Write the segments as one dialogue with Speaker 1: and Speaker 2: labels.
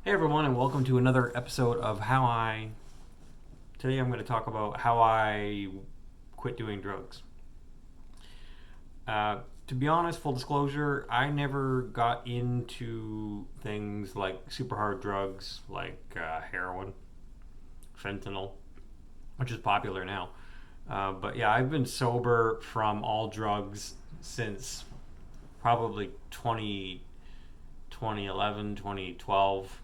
Speaker 1: Hey everyone, and welcome to another episode of How I. Today I'm going to talk about how I quit doing drugs. To be honest, full disclosure, I never got into things like super hard drugs like heroin, fentanyl, which is popular now. But yeah, I've been sober from all drugs since probably 2011, 2012.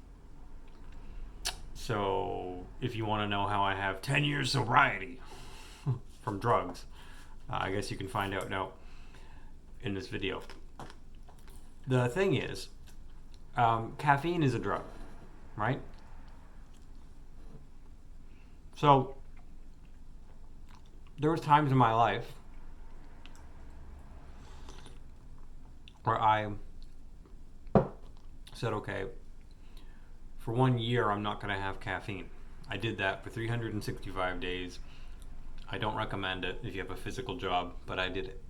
Speaker 1: So, if you want to know how I have 10 years sobriety from drugs, I guess you can find out now in this video. The thing is, caffeine is a drug, right? So, there was times in my life where I said, okay, for 1 year, I'm not going to have caffeine. I did that for 365 days. I don't recommend it if you have a physical job, but I did it.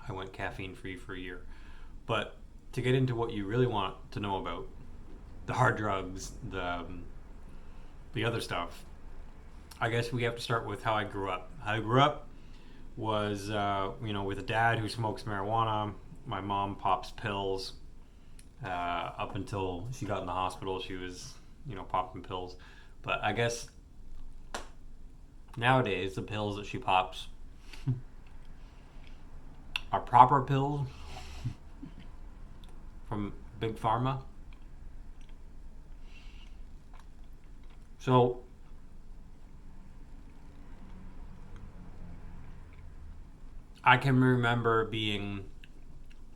Speaker 1: I went caffeine free for a year. But to get into what you really want to know about, the hard drugs, the other stuff, I guess we have to start with how I grew up. How I grew up was, with a dad who smokes marijuana. My mom pops pills. Up until she got in the hospital, she was, popping pills. But I guess nowadays the pills that she pops are proper pills from Big Pharma. So I can remember being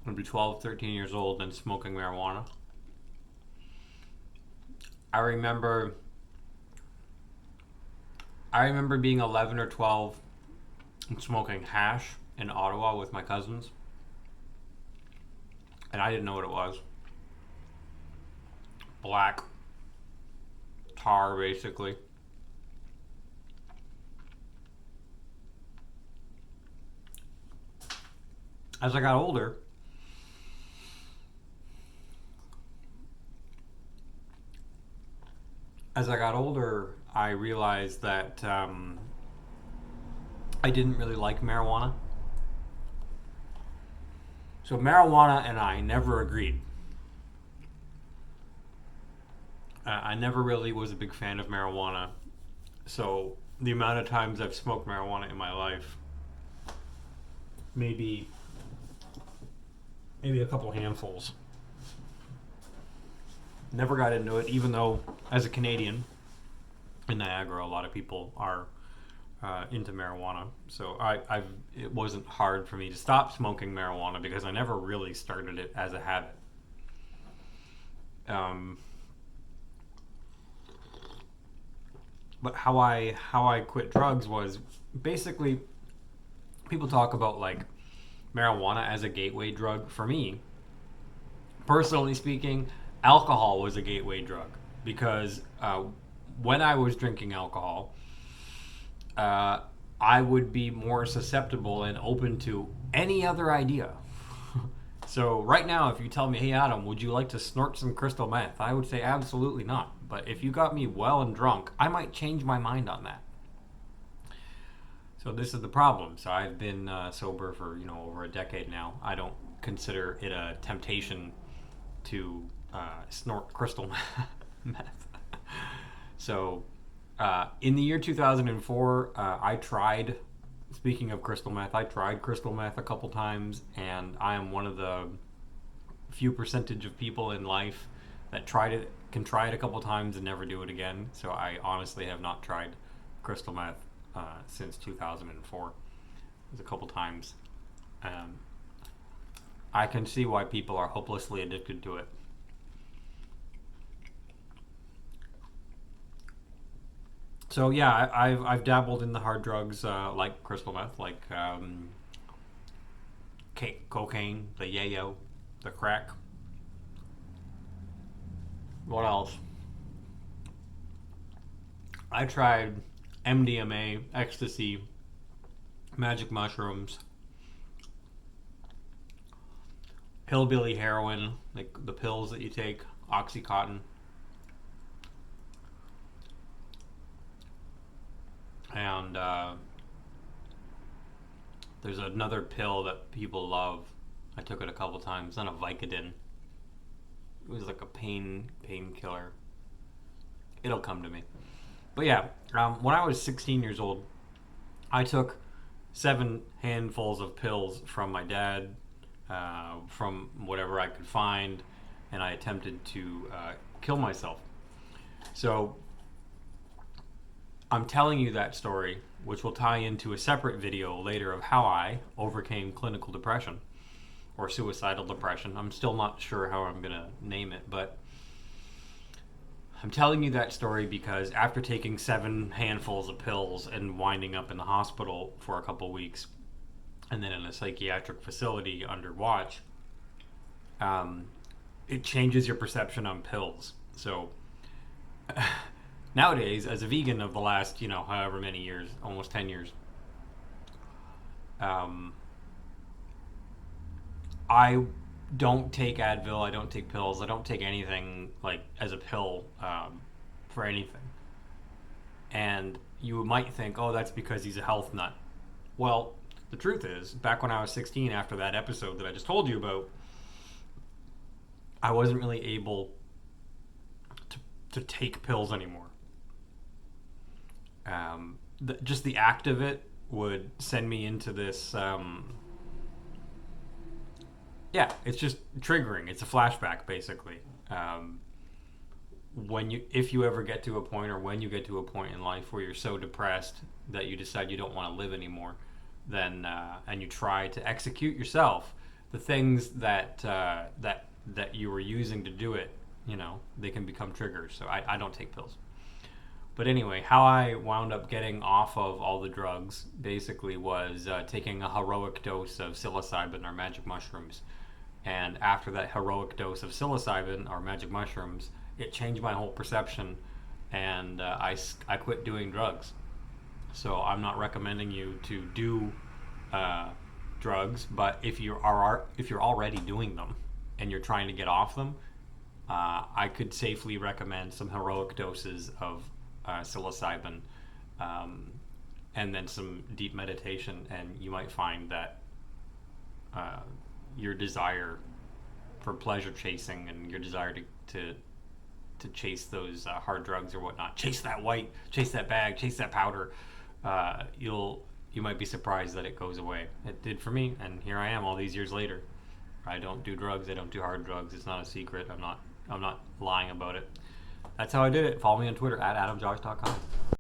Speaker 1: maybe 12, 13 years old and smoking marijuana. I remember I remember being 11 or 12 and smoking hash in Ottawa with my cousins, and I didn't know what it was. Black tar, basically. As I got older, I realized that I didn't really like marijuana. So marijuana and I never agreed. I never really was a big fan of marijuana. So the amount of times I've smoked marijuana in my life, maybe maybe a couple handfuls. Never got into it, even though as a Canadian in Niagara, a lot of people are into marijuana. So it wasn't hard for me to stop smoking marijuana because I never really started it as a habit. Um, but how I quit drugs was basically people talk about like marijuana as a gateway drug. For me, personally speaking, alcohol was a gateway drug because when I was drinking alcohol, uh, I would be more susceptible and open to any other idea. So right now, if you tell me, "Hey Adam, would you like to snort some crystal meth?" I would say absolutely not. But if you got me well and drunk, I might change my mind on that. So this is the problem. So I've been sober for over a decade now. I don't consider it a temptation to snort crystal meth. So in the year 2004, I tried. Speaking of crystal meth, I tried crystal meth a couple times, and I am one of the few percentage of people in life that can try it a couple times and never do it again. So I honestly have not tried crystal meth since 2004. It was a couple times. Um, I can see why people are hopelessly addicted to it. So yeah, I've dabbled in the hard drugs like crystal meth, like cocaine, the yayo, the crack. What else? I tried MDMA, ecstasy, magic mushrooms, hillbilly heroin, like the pills that you take. Oxycontin. And there's another pill that people love. I took it a couple times. On a Vicodin. It was like a painkiller. It'll come to me. But yeah, when I was 16 years old, I took 7 handfuls of pills from my dad, from whatever I could find, and I attempted to kill myself. So I'm telling you that story, which will tie into a separate video later of how I overcame clinical depression or suicidal depression. I'm still not sure how I'm going to name it, but I'm telling you that story because after taking 7 handfuls of pills and winding up in the hospital for a couple weeks and then in a psychiatric facility under watch, it changes your perception on pills. So nowadays, as a vegan of the last, however many years, almost 10 years, I don't take Advil, I don't take pills, I don't take anything like as a pill for anything. And you might think, oh, that's because he's a health nut. Well, the truth is, back when I was 16, after that episode that I just told you about, I wasn't really able to take pills anymore. Just the act of it would send me into this. It's just triggering. It's a flashback, basically. If you ever get to a point, or when you get to a point in life where you're so depressed that you decide you don't want to live anymore, then and you try to execute yourself the things that you were using to do it, they can become triggers. So I don't take pills. But anyway, how I wound up getting off of all the drugs basically was taking a heroic dose of psilocybin or magic mushrooms. And after that heroic dose of psilocybin or magic mushrooms, it changed my whole perception, and I quit doing drugs. So I'm not recommending you to do drugs, but if you're already doing them and you're trying to get off them, I could safely recommend some heroic doses of psilocybin, and then some deep meditation, and you might find that your desire for pleasure chasing and your desire to chase those hard drugs or whatnot, chase that white, chase that bag, chase that powder, you might be surprised that it goes away. It did for me, and here I am all these years later. I don't do drugs. I don't do hard drugs. It's not a secret. I'm not lying about it. That's how I did it. Follow me on Twitter at AdamJosh.com.